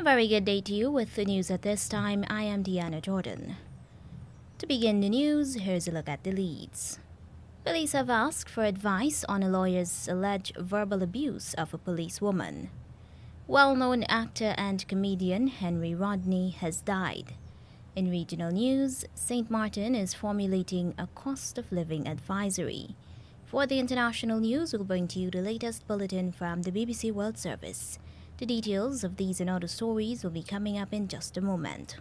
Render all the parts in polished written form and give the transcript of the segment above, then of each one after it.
very good day to you. With the news at this time, I am Deanna Jordan. To begin the news, here's a look at the leads. Police have asked for advice on a lawyer's alleged verbal abuse of a policewoman. Well-known actor and comedian Henry Rodney has died. In regional news, St. Martin is formulating a cost of living advisory. For the international news, we'll bring to you the latest bulletin from the BBC World Service. The details of these and other stories will be coming up in just a moment.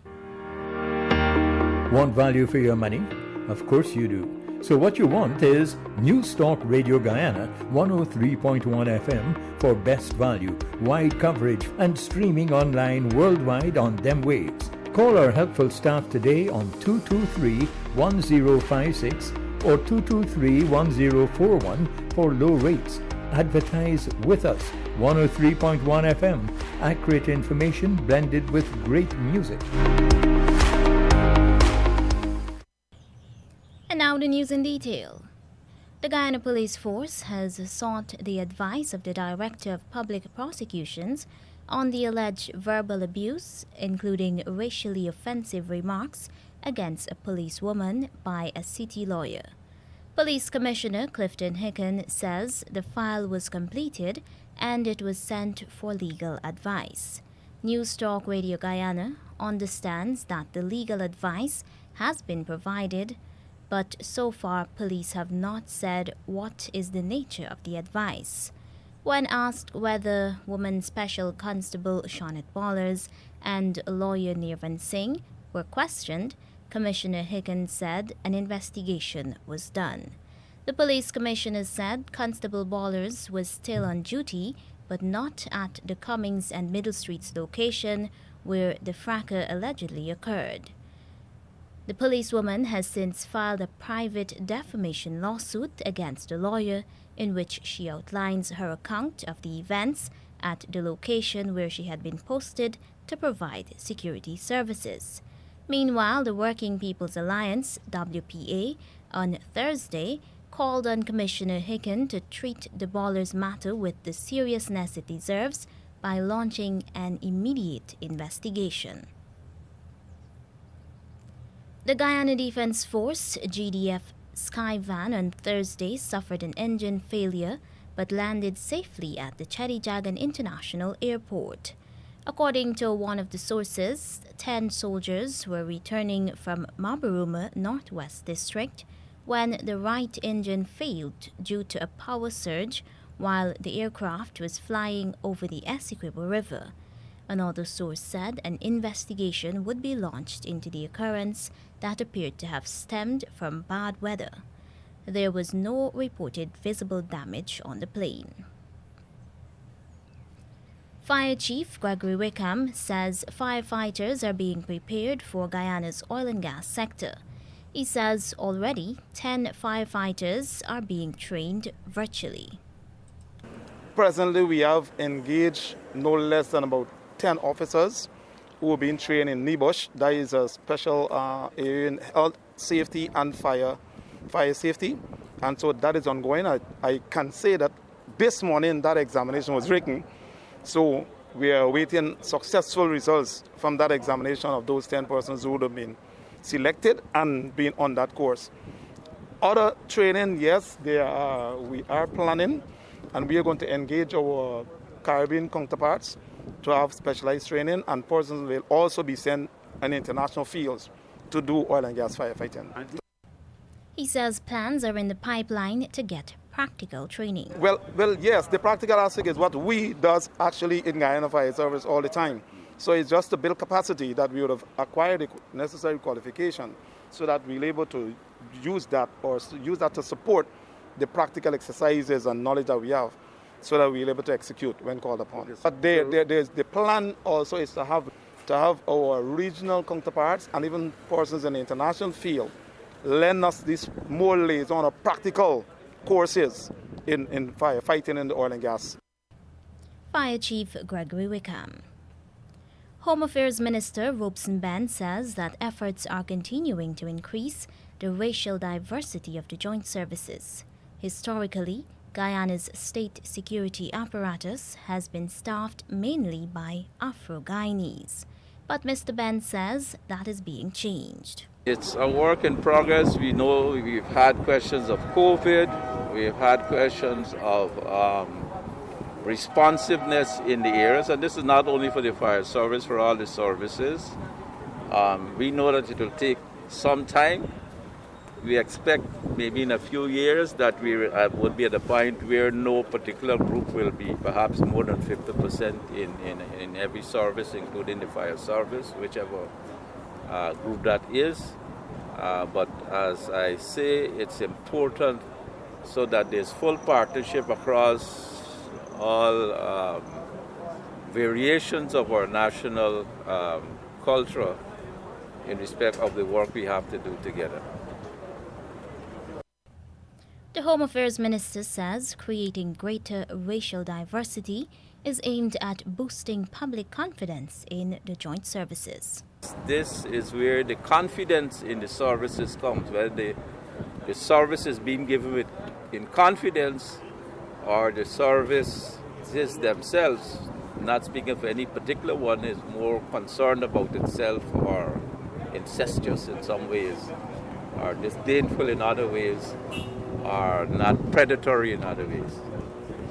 Want value for your money? Of course you do. So what you want is News Talk Radio Guyana 103.1 FM for best value, wide coverage and streaming online worldwide on them waves. Call our helpful staff today on 223-1056 or 223-1041 for low rates. Advertise with us. 103.1 FM. Accurate information blended with great music. And now the news in detail. The Guyana Police Force has sought the advice of the Director of Public Prosecutions on the alleged verbal abuse, including racially offensive remarks against a policewoman by a city lawyer. Police Commissioner Clifton Hicken says the file was completed and it was sent for legal advice. News Talk Radio Guyana understands that the legal advice has been provided, but so far police have not said what is the nature of the advice. When asked whether Woman Special Constable Shawnette Ballers and lawyer Nirvan Singh were questioned, Commissioner Hicken said an investigation was done. The police commissioner said Constable Ballers was still on duty, but not at the Cummings and Middle Streets location where the fracas allegedly occurred. The policewoman has since filed a private defamation lawsuit against the lawyer in which she outlines her account of the events at the location where she had been posted to provide security services. Meanwhile, the Working People's Alliance, WPA, on Thursday called on Commissioner Hicken to treat the Ballers matter with the seriousness it deserves by launching an immediate investigation. The Guyana Defense Force, GDF Skyvan, on Thursday suffered an engine failure but landed safely at the Chedijagan International Airport. According to one of the sources, 10 soldiers were returning from Mabaruma, Northwest District, when the right engine failed due to a power surge while the aircraft was flying over the Essequibo River. Another source said an investigation would be launched into the occurrence that appeared to have stemmed from bad weather. There was no reported visible damage on the plane. Fire Chief Gregory Wickham says firefighters are being prepared for Guyana's oil and gas sector. He says already 10 firefighters are being trained virtually. Presently, we have engaged no less than about 10 officers who are being trained in NIBUSH. That is a special area in health safety and fire safety. And so that is ongoing. I can say that this morning that examination was written. So we are awaiting successful results from that examination of those 10 persons who would have been selected and been on that course. Other training, yes, we are planning, and we are going to engage our Caribbean counterparts to have specialized training, and persons will also be sent in international fields to do oil and gas firefighting. He says plans are in the pipeline to get practical training. Well, yes, the practical aspect is what we does actually in Guyana Fire Service all the time. So it's just to build capacity that we would have acquired the necessary qualification so that we're able to use that to support the practical exercises and knowledge that we have so that we're able to execute when called upon. But there's the plan also is to have our regional counterparts and even persons in the international field lend us this more liaison or practical courses in firefighting in the oil and gas. Fire Chief Gregory Wickham. Home Affairs Minister Robeson Ben says that efforts are continuing to increase the racial diversity of the joint services. Historically, Guyana's state security apparatus has been staffed mainly by Afro-Guyanese. But Mr. Ben says that is being changed. It's a work in progress. We know we've had questions of COVID, we've had questions of responsiveness in the areas, and this is not only for the fire service, for all the services. We know that it will take some time. We expect maybe in a few years that we would be at a point where no particular group will be perhaps more than 50% in every service, including the fire service, whichever group that is. But as I say, it's important so that there's full partnership across all variations of our national culture in respect of the work we have to do together. The Home Affairs Minister says creating greater racial diversity is aimed at boosting public confidence in the joint services. This is where the confidence in the services comes, where the service is being given in confidence, or the services themselves, not speaking for any particular one, is more concerned about itself or incestuous in some ways, or disdainful in other ways, are not predatory in other ways.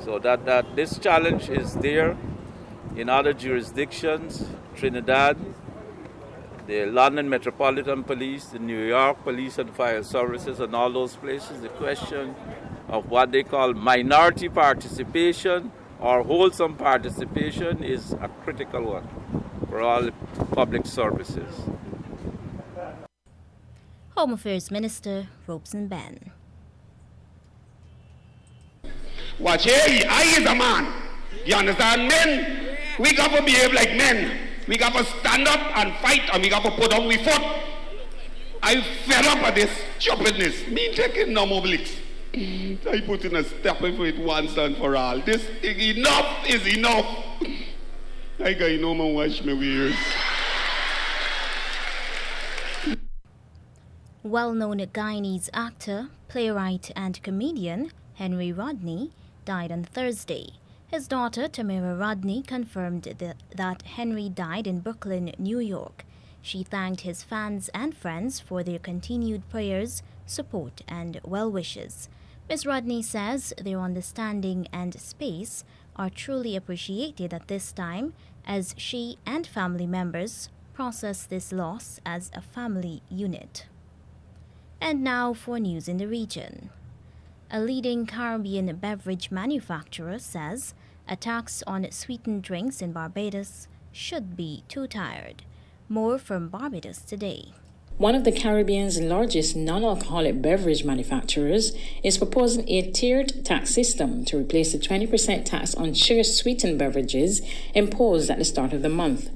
So that this challenge is there in other jurisdictions, Trinidad, the London Metropolitan Police, the New York Police and Fire Services, and all those places. The question of what they call minority participation or wholesome participation is a critical one for all public services. Home Affairs Minister Robeson Ben. Watch here, I is a man. You understand? Men, we got to behave like men. We got to stand up and fight, and we got to put on we foot. I fed up at this stupidness. Me taking no more blicks. I put in a step for it once and for all. This thing, enough is enough. I got no more wash my ears. Well-known Guyanese actor, playwright, and comedian Henry Rodney died on Thursday. His daughter, Tamara Rodney, confirmed that Henry died in Brooklyn, New York. She thanked his fans and friends for their continued prayers, support, and well wishes. Ms. Rodney says their understanding and space are truly appreciated at this time as she and family members process this loss as a family unit. And now for news in the region. A leading Caribbean beverage manufacturer says a tax on sweetened drinks in Barbados should be too tired. More from Barbados today. One of the Caribbean's largest non-alcoholic beverage manufacturers is proposing a tiered tax system to replace the 20% tax on sugar-sweetened beverages imposed at the start of the month.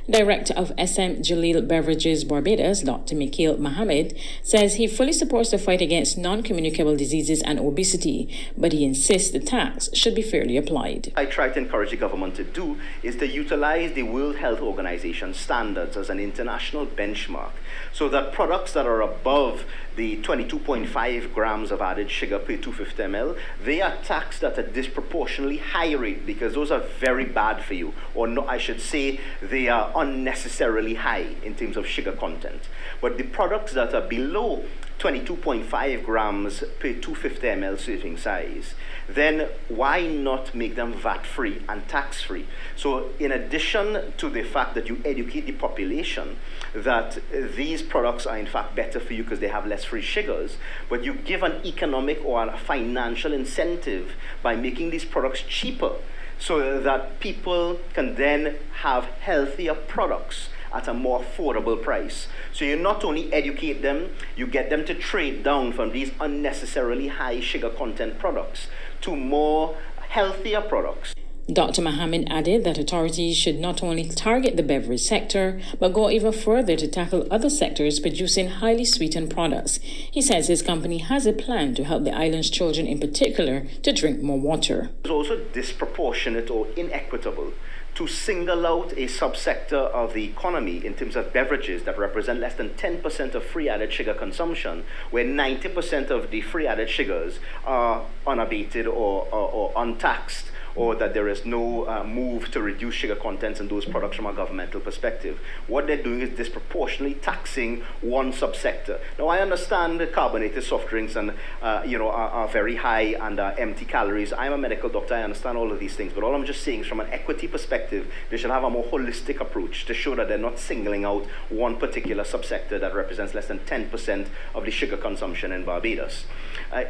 Director of SM Jalil Beverages Barbados, Dr. Mikhail Mohammed, says he fully supports the fight against non-communicable diseases and obesity, but he insists the tax should be fairly applied. I try to encourage the government to do is to utilize the World Health Organization standards as an international benchmark so that products that are above the 22.5 grams of added sugar per 250 ml, they are taxed at a disproportionately high rate because those are very bad for you, or no, I should say they are unnecessarily high in terms of sugar content. But the products that are below 22.5 grams per 250 ml serving size, then why not make them VAT-free and tax-free? So in addition to the fact that you educate the population that these products are in fact better for you because they have less free sugars, but you give an economic or a financial incentive by making these products cheaper so that people can then have healthier products at a more affordable price. So you not only educate them, you get them to trade down from these unnecessarily high sugar content products to more healthier products. Dr. Mohammed added that authorities should not only target the beverage sector, but go even further to tackle other sectors producing highly sweetened products. He says his company has a plan to help the island's children in particular to drink more water. It's also disproportionate or inequitable to single out a subsector of the economy in terms of beverages that represent less than 10% of free added sugar consumption, where 90% of the free added sugars are unabated or untaxed, or that there is no move to reduce sugar contents in those products from a governmental perspective. What they're doing is disproportionately taxing one subsector. Now, I understand that carbonated soft drinks and are very high and empty calories. I'm a medical doctor, I understand all of these things, but all I'm just saying is from an equity perspective, they should have a more holistic approach to show that they're not singling out one particular subsector that represents less than 10% of the sugar consumption in Barbados.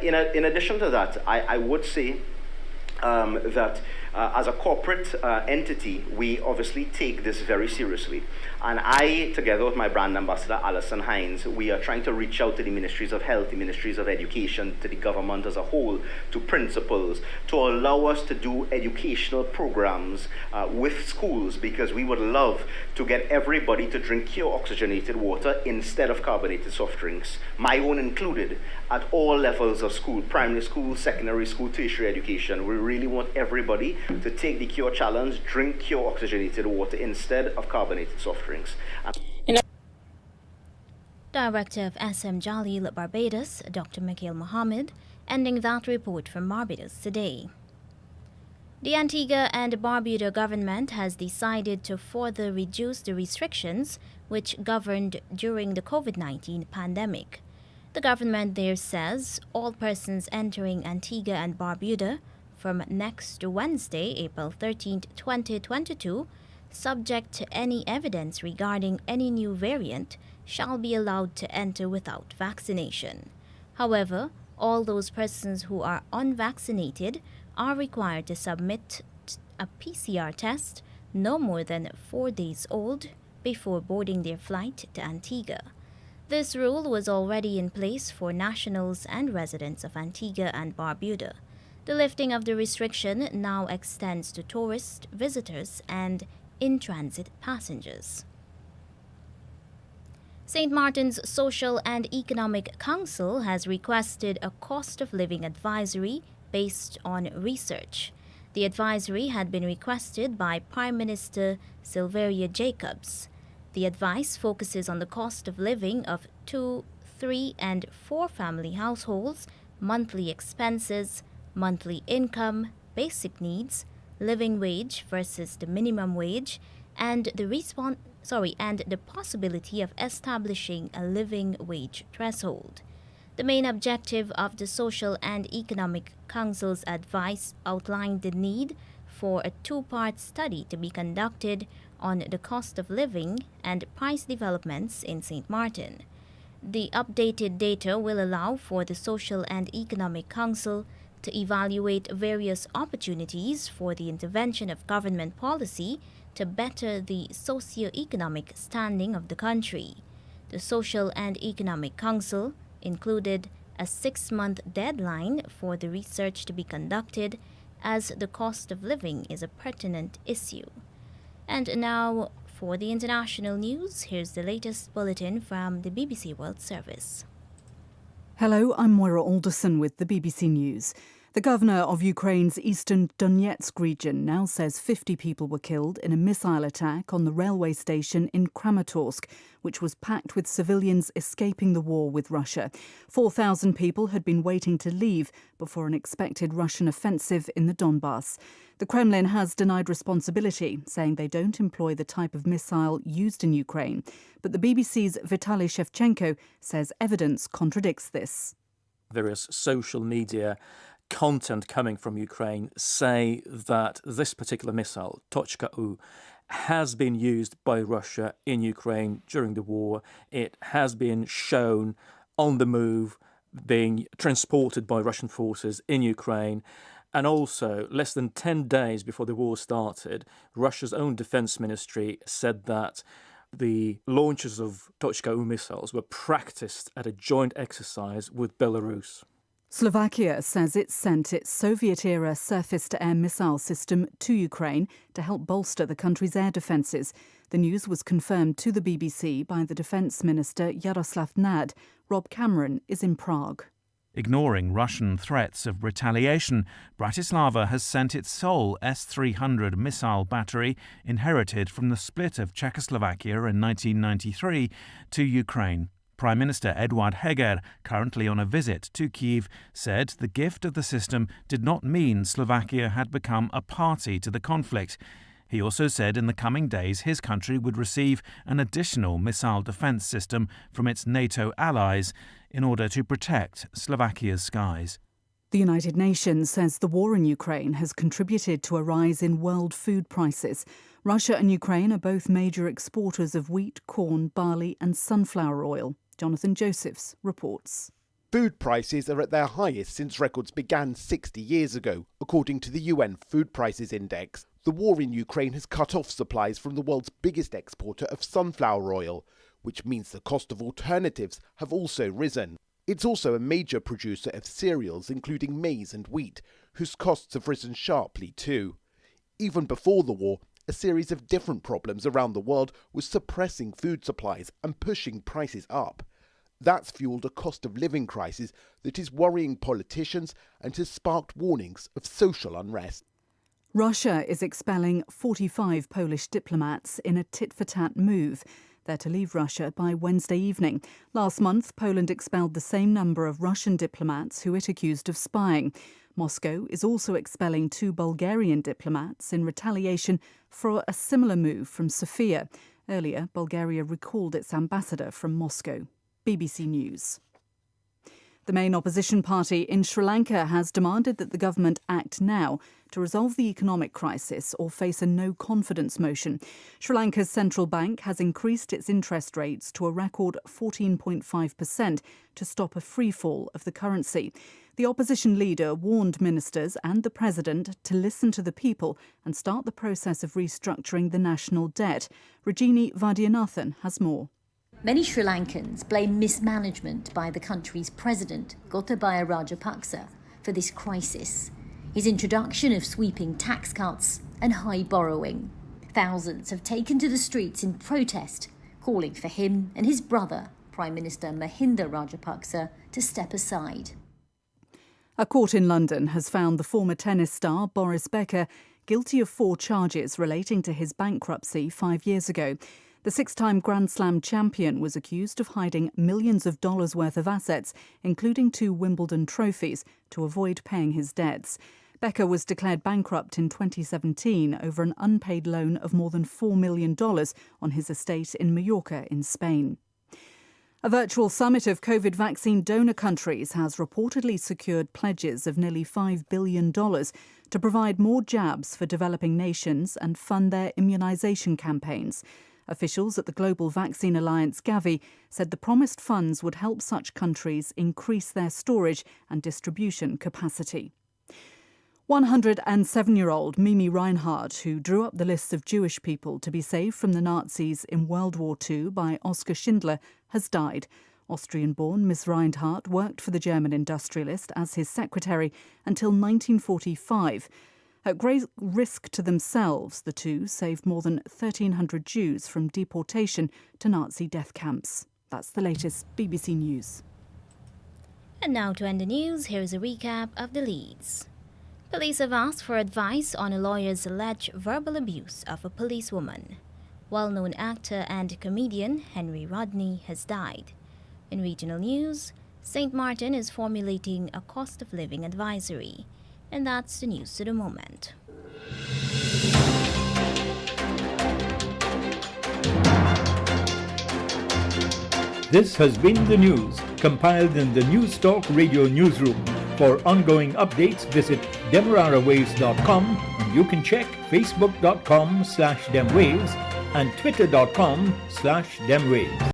In addition to that, I would say that as a corporate entity, we obviously take this very seriously. And I, together with my brand ambassador, Alison Hines, we are trying to reach out to the ministries of health, the ministries of education, to the government as a whole, to principals, to allow us to do educational programs with schools, because we would love to get everybody to drink pure oxygenated water instead of carbonated soft drinks, my own included, at all levels of school, primary school, secondary school, tertiary education. We really want everybody to take the cure challenge, drink pure oxygenated water instead of carbonated soft drinks. Director of SM Jalil Barbados, Dr. Mikhail Mohammed, ending that report from Barbados today. The Antigua and Barbuda government has decided to further reduce the restrictions which governed during the COVID-19 pandemic. The government there says all persons entering Antigua and Barbuda from next Wednesday, April 13, 2022, subject to any evidence regarding any new variant, shall be allowed to enter without vaccination. However, all those persons who are unvaccinated are required to submit a PCR test no more than 4 days old before boarding their flight to Antigua. This rule was already in place for nationals and residents of Antigua and Barbuda. The lifting of the restriction now extends to tourists, visitors, and in-transit passengers. St. Martin's Social and Economic Council has requested a cost of living advisory based on research. The advisory had been requested by Prime Minister Sylvia Jacobs. The advice focuses on the cost of living of 2, 3, and 4 family households, monthly expenses, monthly income, basic needs, living wage versus the minimum wage, and the possibility of establishing a living wage threshold. The main objective of the Social and Economic Council's advice outlined the need for a 2-part study to be conducted on the cost of living and price developments in St. Martin. The updated data will allow for the Social and Economic Council to evaluate various opportunities for the intervention of government policy to better the socio-economic standing of the country. The Social and Economic Council included a 6-month deadline for the research to be conducted, as the cost of living is a pertinent issue. And now, for the international news, here's the latest bulletin from the BBC World Service. Hello, I'm Moira Alderson with the BBC News. The governor of Ukraine's eastern Donetsk region now says 50 people were killed in a missile attack on the railway station in Kramatorsk, which was packed with civilians escaping the war with Russia. 4,000 people had been waiting to leave before an expected Russian offensive in the Donbass. The Kremlin has denied responsibility, saying they don't employ the type of missile used in Ukraine. But the BBC's Vitaly Shevchenko says evidence contradicts this. Various social media content coming from Ukraine say that this particular missile, Tochka-U, has been used by Russia in Ukraine during the war. It has been shown on the move, being transported by Russian forces in Ukraine. And also, less than 10 days before the war started, Russia's own defense ministry said that the launches of Tochka-U missiles were practiced at a joint exercise with Belarus. Slovakia says it sent its Soviet-era surface-to-air missile system to Ukraine to help bolster the country's air defences. The news was confirmed to the BBC by the Defence Minister Yaroslav Nad. Rob Cameron is in Prague. Ignoring Russian threats of retaliation, Bratislava has sent its sole S-300 missile battery, inherited from the split of Czechoslovakia in 1993, to Ukraine. Prime Minister Eduard Heger, currently on a visit to Kyiv, said the gift of the system did not mean Slovakia had become a party to the conflict. He also said in the coming days his country would receive an additional missile defence system from its NATO allies in order to protect Slovakia's skies. The United Nations says the war in Ukraine has contributed to a rise in world food prices. Russia and Ukraine are both major exporters of wheat, corn, barley and sunflower oil. Jonathan Josephs reports. Food prices are at their highest since records began 60 years ago, according to the UN Food Prices Index. The war in Ukraine has cut off supplies from the world's biggest exporter of sunflower oil, which means the cost of alternatives have also risen. It's also a major producer of cereals, including maize and wheat, whose costs have risen sharply too. Even before the war, a series of different problems around the world was suppressing food supplies and pushing prices up. That's fueled a cost of living crisis that is worrying politicians and has sparked warnings of social unrest. Russia is expelling 45 Polish diplomats in a tit-for-tat move. They're to leave Russia by Wednesday evening. Last month, Poland expelled the same number of Russian diplomats who it accused of spying. Moscow is also expelling 2 Bulgarian diplomats in retaliation for a similar move from Sofia. Earlier, Bulgaria recalled its ambassador from Moscow. BBC News. The main opposition party in Sri Lanka has demanded that the government act now to resolve the economic crisis or face a no-confidence motion. Sri Lanka's central bank has increased its interest rates to a record 14.5% to stop a freefall of the currency. The opposition leader warned ministers and the president to listen to the people and start the process of restructuring the national debt. Rajini Vaidyanathan has more. Many Sri Lankans blame mismanagement by the country's president, Gotabaya Rajapaksa, for this crisis. His introduction of sweeping tax cuts and high borrowing. Thousands have taken to the streets in protest, calling for him and his brother, Prime Minister Mahinda Rajapaksa, to step aside. A court in London has found the former tennis star Boris Becker guilty of 4 charges relating to his bankruptcy 5 years ago. The 6-time Grand Slam champion was accused of hiding millions of dollars worth of assets, including 2 Wimbledon trophies, to avoid paying his debts. Becker was declared bankrupt in 2017 over an unpaid loan of more than $4 million on his estate in Mallorca in Spain. A virtual summit of COVID vaccine donor countries has reportedly secured pledges of nearly $5 billion to provide more jabs for developing nations and fund their immunisation campaigns. Officials at the Global Vaccine Alliance, Gavi, said the promised funds would help such countries increase their storage and distribution capacity. 107-year-old Mimi Reinhardt, who drew up the lists of Jewish people to be saved from the Nazis in World War II by Oskar Schindler, has died. Austrian-born Miss Reinhardt worked for the German industrialist as his secretary until 1945. At great risk to themselves, the two saved more than 1,300 Jews from deportation to Nazi death camps. That's the latest BBC News. And now to end the news, here's a recap of the leads. Police have asked for advice on a lawyer's alleged verbal abuse of a policewoman. Well-known actor and comedian Henry Rodney has died. In regional news, St. Martin is formulating a cost of living advisory. And that's the news to the moment. This has been the news, compiled in the News Talk Radio newsroom. For ongoing updates, visit demerarawaves.com, and you can check facebook.com/demwaves and twitter.com/demwaves.